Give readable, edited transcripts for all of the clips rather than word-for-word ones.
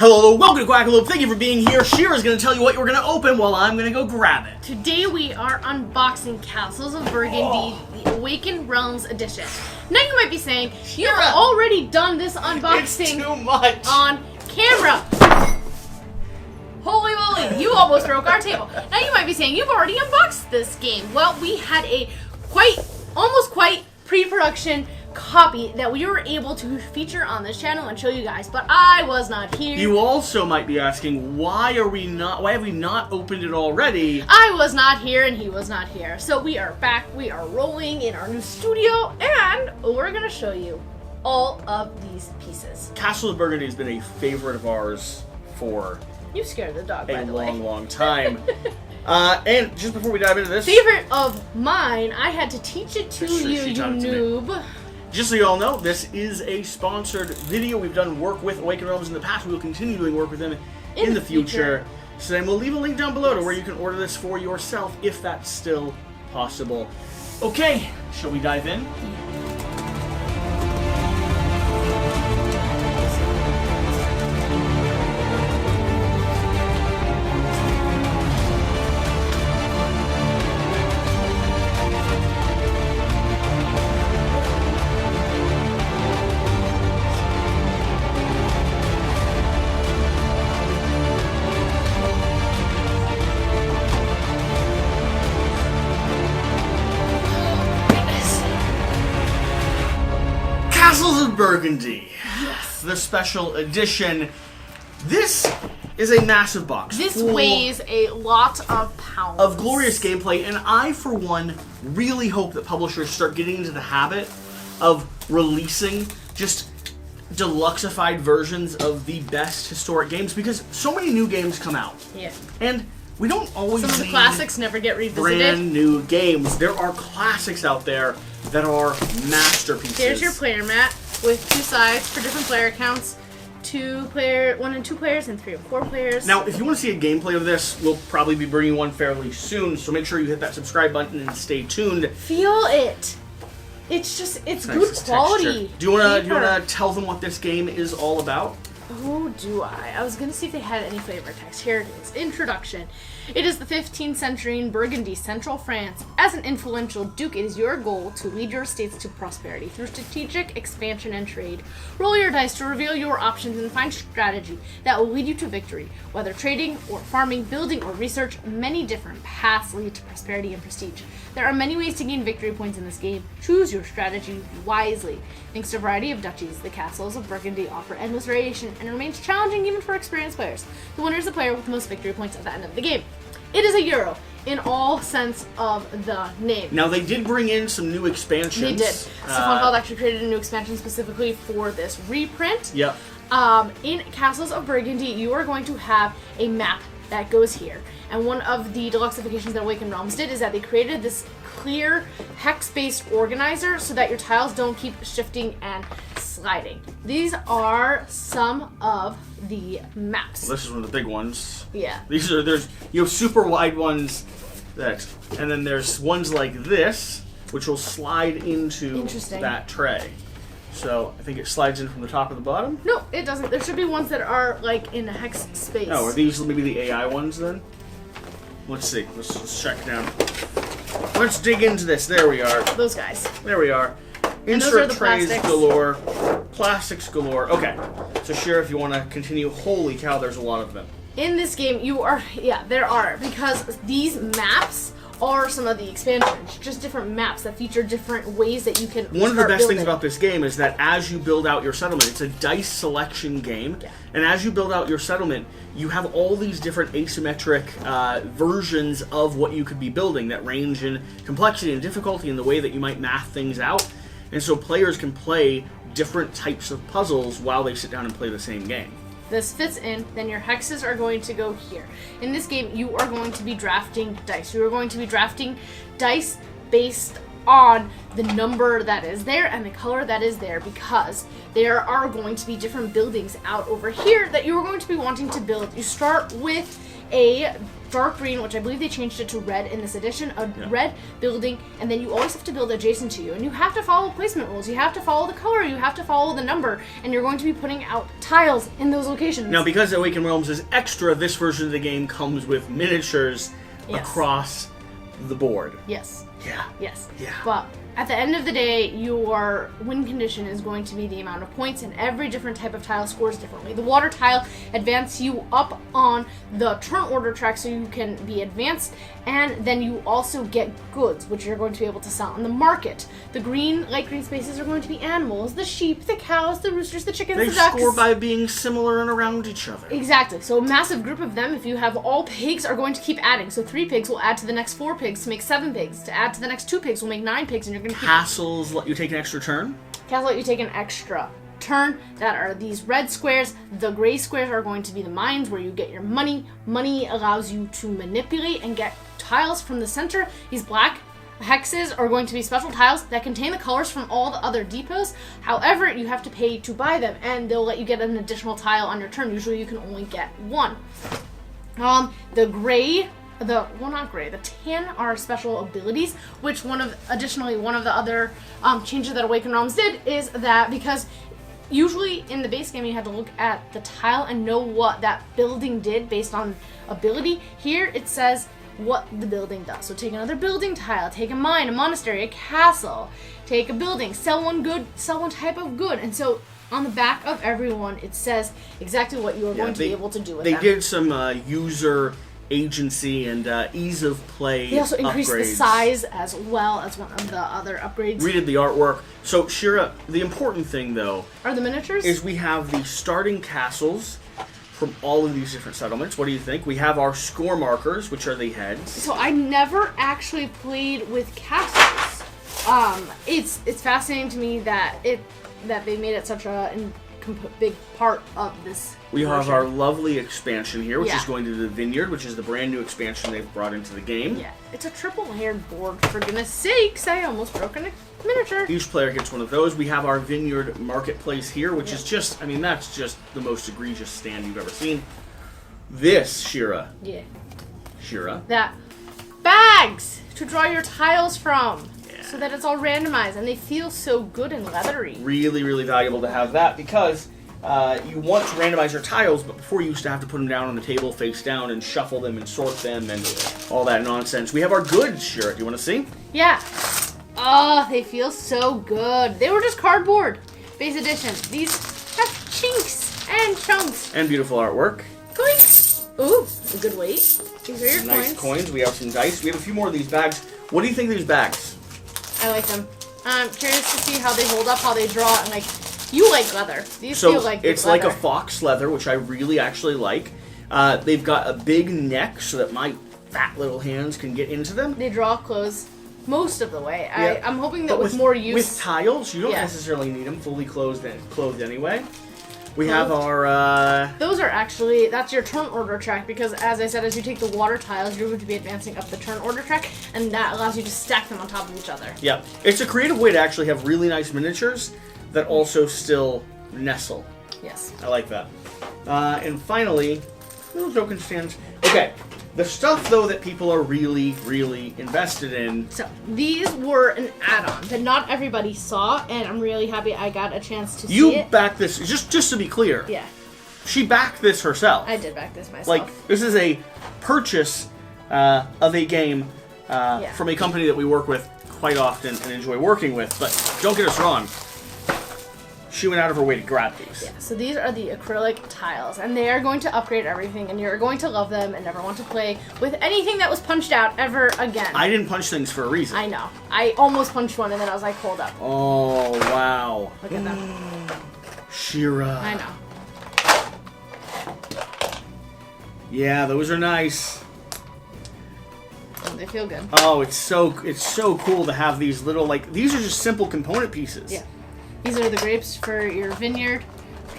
Hello, welcome to Quackalope. Thank you for being here. Shira's going to tell you what you're going to open while I'm going to go grab it. Today we are unboxing Castles of Burgundy, the Awaken Realms edition. Now you might be saying, you've already done this unboxing It's too much. On camera. Holy moly, you almost broke our table. Now you might be saying, you've already unboxed this game. Well, we had a almost quite pre-production copy that we were able to feature on this channel and show you guys, but I was not here. You also might be asking, why have we not opened it already? I was not here and he was not here. So we are back, we are rolling in our new studio, and we're gonna show you all of these pieces. Castles of Burgundy has been a favorite of ours for You scared the dog, by the way. a long time. And just before we dive into this, favorite of mine, I had to teach it to you, you noob. Just so you all know, this is a sponsored video. We've done work with Awaken Realms in the past. We will continue doing work with them in the future. So then we'll leave a link down below to where you can order this for yourself if that's still possible. Okay, shall we dive in? Castles of Burgundy. Yes. The special edition. This is a massive box. This weighs a lot of pounds. Of glorious gameplay, and I, for one, really hope that publishers start getting into the habit of releasing just deluxeified versions of the best historic games, because so many new games come out. Yeah. And we don't always Some of the need classics never get revisited. brand new games. There are classics out there that are masterpieces. Here's your player mat with two sides for different player counts. 1 and 2 players and 3 and 4 players. Now, if you want to see a gameplay of this, we'll probably be bringing one fairly soon, so make sure you hit that subscribe button and stay tuned. Feel it. It's Nice good quality. texture. Do you wanna tell them what this game is all about? Oh, do I? I was gonna see if they had any flavor text. Here it is. Introduction. It is the 15th century in Burgundy, central France. As an influential duke, it is your goal to lead your states to prosperity through strategic expansion and trade. Roll your dice to reveal your options and find strategy that will lead you to victory. Whether trading or farming, building or research, many different paths lead to prosperity and prestige. There are many ways to gain victory points in this game. Choose your strategy wisely. Thanks to a variety of duchies, the Castles of Burgundy offer endless variation and remains challenging even for experienced players. The winner is the player with the most victory points at the end of the game. It is a Euro in all sense of the name. Now, they did bring in some new expansions. They did. Stefan Feld actually created a new expansion specifically for this reprint. Yep. In Castles of Burgundy, you are going to have a map that goes here. And one of the deluxeifications that Awaken Realms did is that they created this clear hex-based organizer so that your tiles don't keep shifting and sliding. These are some of the maps. This is one of the big ones. Yeah. You have super wide ones and then there's ones like this, which will slide into that tray. So I think it slides in from the top of the bottom. No, it doesn't. There should be ones that are like in a hex space. Oh, are these maybe the AI ones then? Let's see. Let's check down. Let's dig into this. There we are. Those guys. There we are. Insert trays galore. Plastics galore. Okay. So Shira, if you want to continue, holy cow, there's a lot of them. In this game, there are, because these maps are some of the expansions, just different maps that feature different ways that you can One of the best things about this game is that as you build out your settlement, it's a dice selection game, and as you build out your settlement, you have all these different asymmetric versions of what you could be building that range in complexity and difficulty in the way that you might math things out, and so players can play different types of puzzles while they sit down and play the same game. This fits in, then your hexes are going to go here. In this game, you are going to be drafting dice. You are going to be drafting dice based on the number that is there and the color that is there, because there are going to be different buildings out over here that you're going to be wanting to build. You start with a dark green, which I believe they changed it to red in this edition, red building, and then you always have to build adjacent to you, and you have to follow placement rules. You have to follow the color, you have to follow the number, and you're going to be putting out tiles in those locations. Now, because Awaken Realms is extra, this version of the game comes with miniatures across the board. Yes. Yeah. Yes. Yeah. But at the end of the day, your win condition is going to be the amount of points, and every different type of tile scores differently. The water tile advances you up on the turn order track so you can be advanced, and then you also get goods, which you're going to be able to sell on the market. The green, light green spaces are going to be animals, the sheep, the cows, the roosters, the chickens, They the ducks. score by being similar and around each other. Exactly. So a massive group of them, if you have all pigs, are going to keep adding. So 3 pigs will add to the next 4 pigs to make 7 pigs. To add to the next 2 pigs will make 9 pigs, and you're going to keep... Castles let you take an extra turn? Castles let you take an extra turn. That are these red squares. The gray squares are going to be the mines where you get your money. Money allows you to manipulate and get tiles from the center. These black hexes are going to be special tiles that contain the colors from all the other depots. However, you have to pay to buy them, and they'll let you get an additional tile on your turn. Usually you can only get 1. The gray, not gray, the tan are special abilities, which additionally one of the other changes that Awaken Realms did is that, because usually in the base game you had to look at the tile and know what that building did based on ability. Here it says what the building does. So take another building tile, take a mine, a monastery, a castle, take a building, sell one type of good. And so on the back of everyone it says exactly what you are going to be able to do with them. They did some user agency and ease of play. They also increased the upgrades. size as well as one of the other upgrades. Redid the artwork. So Shira, the important thing though are the miniatures. Is we have the starting castles from all of these different settlements. What do you think? We have our score markers, which are the heads. So I never actually played with castles. It's fascinating to me that they made it such a big part of this. We have our lovely expansion here, which Yeah. is going to the Vineyard, which is the brand new expansion they've brought into the game. Yeah, it's a triple-layered board. For goodness sakes, I almost broke a miniature. Each player gets one of those. We have our Vineyard Marketplace here, which is just, that's just the most egregious stand you've ever seen. This, Shira. Yeah. Shira. That bags to draw your tiles from. So that it's all randomized, and they feel so good and leathery. Really, really valuable to have that, because you want to randomize your tiles, but before you used to have to put them down on the table face down and shuffle them and sort them and all that nonsense. We have our goods, Shira. Do you want to see? Yeah. Oh, they feel so good. They were just cardboard. Base edition. These have chinks and chunks. And beautiful artwork. Coins. Ooh, a good weight. These are your nice coins. We have some dice. We have a few more of these bags. What do you think of these bags? I like them. I'm curious to see how they hold up, how they draw, and you like leather. These feel like good it's leather. like a fox leather, which I really actually like. They've got a big neck so that my fat little hands can get into them. They draw clothes most of the way. Yeah. I'm hoping that with more use. With tiles, you don't necessarily need them fully clothed anyway. We have our... Those are actually, that's your turn order track, because as I said, as you take the water tiles, you're going to be advancing up the turn order track, and that allows you to stack them on top of each other. Yeah. It's a creative way to actually have really nice miniatures that also still nestle. Yes. I like that. And finally, little token stands. Okay. The stuff, though, that people are really, really invested in. So, these were an add-on that not everybody saw, and I'm really happy I got a chance to see it. You backed this, just to be clear. Yeah. She backed this herself. I did back this myself. Like, this is a purchase of a game from a company that we work with quite often and enjoy working with, but don't get us wrong. She went out of her way to grab these. Yeah, so these are the acrylic tiles, and they are going to upgrade everything, and you're going to love them and never want to play with anything that was punched out ever again. I didn't punch things for a reason. I know. I almost punched one, and then I was like, hold up. Oh, wow. Look at them. Shira. I know. Yeah, those are nice. Oh, they feel good. Oh, it's so cool to have these little, these are just simple component pieces. Yeah. These are the grapes for your vineyard.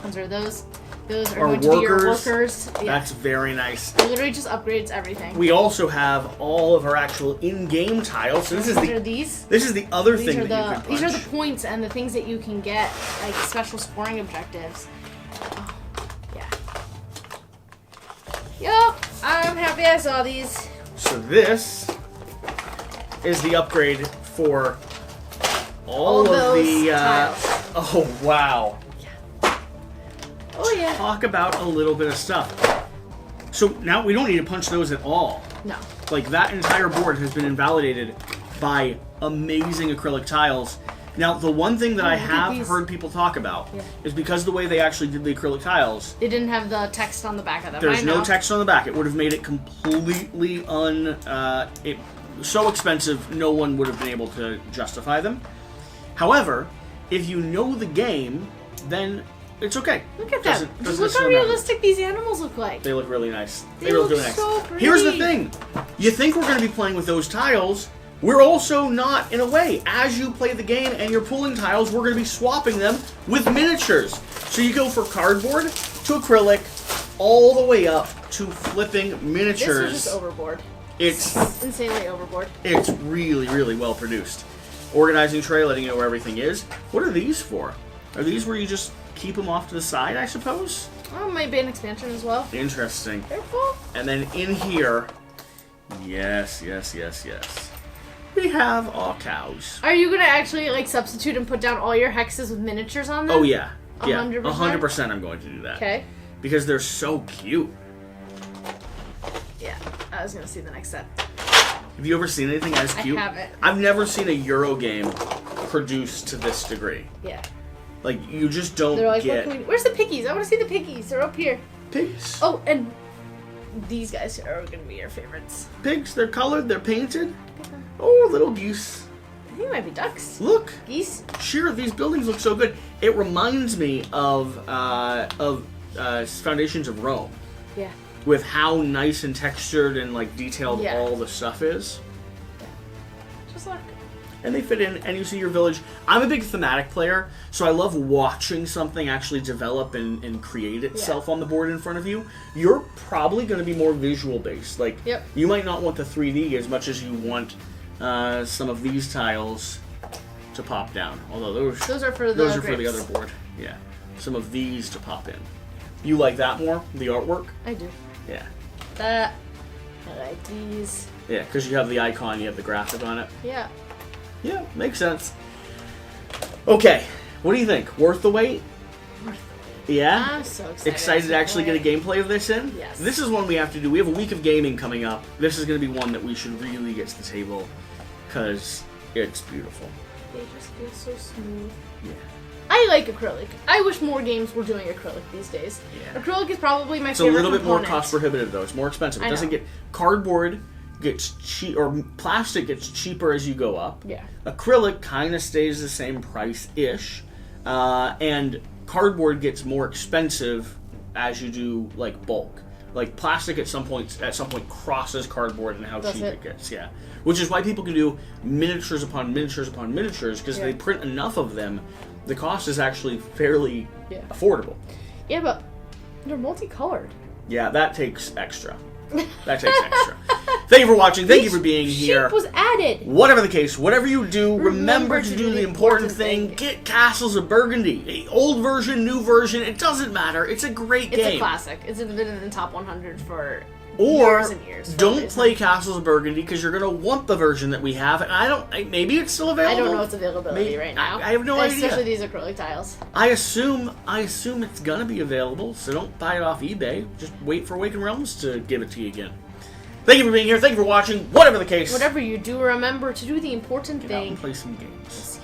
Those are those. Those are our going to be your workers. Yeah. That's very nice. It literally just upgrades everything. We also have all of our actual in-game tiles. So this is This is the other thing that you can punch. These are the points and the things that you can get, like special scoring objectives. Oh, yeah. Yup, I'm happy I saw these. So this is the upgrade for all of the tiles. Oh wow. Oh yeah. Talk about a little bit of stuff. So now we don't need to punch those at all. No. Like that entire board has been invalidated by amazing acrylic tiles. Now the one thing that I have heard people talk about is because the way they actually did the acrylic tiles, they didn't have the text on the back of them. There's no text on the back. It would have made it completely so expensive no one would have been able to justify them. However, if you know the game, then it's okay. Look at them. Just look how realistic these animals look like. They look really nice. They look really nice. So pretty. Here's the thing. You think we're going to be playing with those tiles. We're also not, in a way. As you play the game and you're pulling tiles, we're going to be swapping them with miniatures. So you go for cardboard to acrylic, all the way up to flipping miniatures. This was just overboard. It's insanely overboard. It's really, really well produced. Organizing tray, letting you know where everything is. What are these for? Are these where you just keep them off to the side, I suppose? Oh, might be an expansion as well. Interesting. Careful. And then in here, yes. We have all cows. Are you gonna actually like substitute and put down all your hexes with miniatures on them? Oh yeah, 100%? I'm going to do that. Okay. Because they're so cute. Yeah, I was gonna see the next set. Have you ever seen anything as cute? I haven't. I've never seen a Euro game produced to this degree. Yeah. Like you just don't They're like, get. Where's the piggies? I want to see the piggies. They're up here. Pigs. Oh, and these guys are gonna be your favorites. Pigs. They're colored. They're painted. Oh, little geese. I think it might be ducks. Look. Geese. Sure, these buildings look so good. It reminds me of Foundations of Rome. Yeah. With how nice and textured and like detailed all the stuff is. Yeah. Just like. And they fit in, and you see your village. I'm a big thematic player, so I love watching something actually develop and create itself on the board in front of you. You're probably going to be more visual based. Like, you might not want the 3D as much as you want some of these tiles to pop down. Although those are for the other board. Yeah, some of these to pop in. You like that more? The artwork? I do. Yeah. I like these. Yeah, because you have the icon, you have the graphic on it. Yeah. Yeah, makes sense. Okay, what do you think? Worth the wait? Worth the wait. Yeah? I'm so excited. Excited to actually get a gameplay of this in? Yes. This is one we have to do. We have a week of gaming coming up. This is going to be one that we should really get to the table because it's beautiful. They just feel so smooth. Yeah. I like acrylic. I wish more games were doing acrylic these days. Yeah. Acrylic is probably my favorite It's a little bit more component. cost prohibitive though. It's more expensive. It I doesn't know. get cardboard gets cheap or plastic gets cheaper as you go up. Yeah. Acrylic kind of stays the same price-ish. And cardboard gets more expensive as you do like bulk. Like plastic at some point crosses cardboard and how cheap it gets. Yeah. Which is why people can do miniatures upon miniatures upon miniatures because they print enough of them. The cost is actually fairly affordable. Yeah, but they're multicolored. Yeah, that takes extra. That takes extra. Thank you for watching. Thank you for being here. Sheep was added. Whatever the case, whatever you do, remember to do the important thing. Get Castles of Burgundy. Old version, new version, it doesn't matter. It's a great game. It's a classic. It's been in the top 100 for or years and years. Don't play Castles of Burgundy because you're going to want the version that we have. And maybe it's still available. I don't know its availability right now. I have no idea. Especially these acrylic tiles. I assume it's going to be available, so don't buy it off eBay. Just wait for Awaken Realms to give it to you again. Thank you for being here. Thank you for watching. Whatever the case. Whatever you do, remember to do the important Get out thing. and play some games.